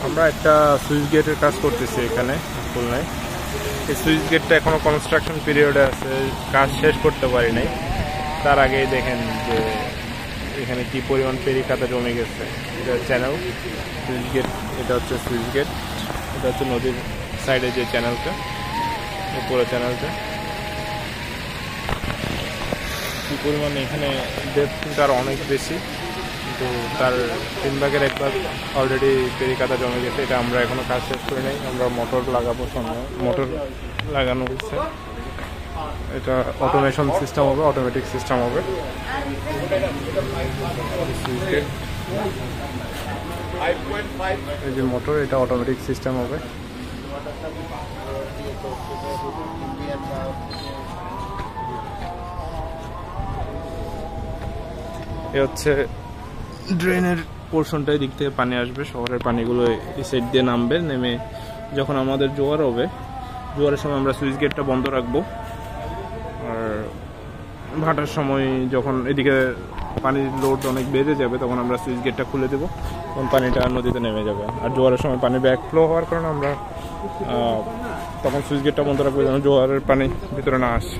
আমরা একটা সুইচ গেটের কাজ করতেছি এখানে খুলনায়। এই সুইচ গেটটা এখনো কনস্ট্রাকশন পিরিয়ডে আছে, কাজ শেষ করতে পারি নাই। তার আগেই দেখেন যে এখানে কি পরিমাণ পেরিকাতা জমে গেছে। এটা চ্যানেল সুইচ গেট, এটা হচ্ছে সুইচ গেট, এটা হচ্ছে নদীর সাইডে যে চ্যানেলটা, পুরো চ্যানেলটা কি পরিমাণ এখানে ডেপথ কিন্তু আরও অনেক বেশি, কিন্তু তার 3/1 ভাগ অলরেডি পেরিকাতা জমে গেছে। এটা আমরা এখনো কাজ শেষ করি নাই, আমরা মোটর লাগাবো, সামনে মোটর লাগানো হচ্ছে। এটা অটোমেশন সিস্টেম হবে, অটোমেটিক সিস্টেম হবে। এই যে মোটর, এটা অটোমেটিক সিস্টেম হবে। এ হচ্ছে ড্রেনের পোর্শনটা, দিক থেকে পানি আসবে, শহরের পানিগুলো এই সাইড দিয়ে নামবে, নেমে যখন আমাদের জোয়ার হবে, জোয়ারের সময় আমরা সুইচ গেটটা বন্ধ রাখবো। আর ভাটার সময় যখন এদিকে পানির লোড অনেক বেড়ে যাবে, তখন আমরা সুইচ গেটটা খুলে দেবো, তখন পানিটা নদীতে নেমে যাবে। আর জোয়ারের সময় পানি ব্যাক ফ্লো হওয়ার কারণে আমরা তখন সুইচ গেটটা বন্ধ রাখবো, যেন জোয়ারের পানি ভিতরে না আসে।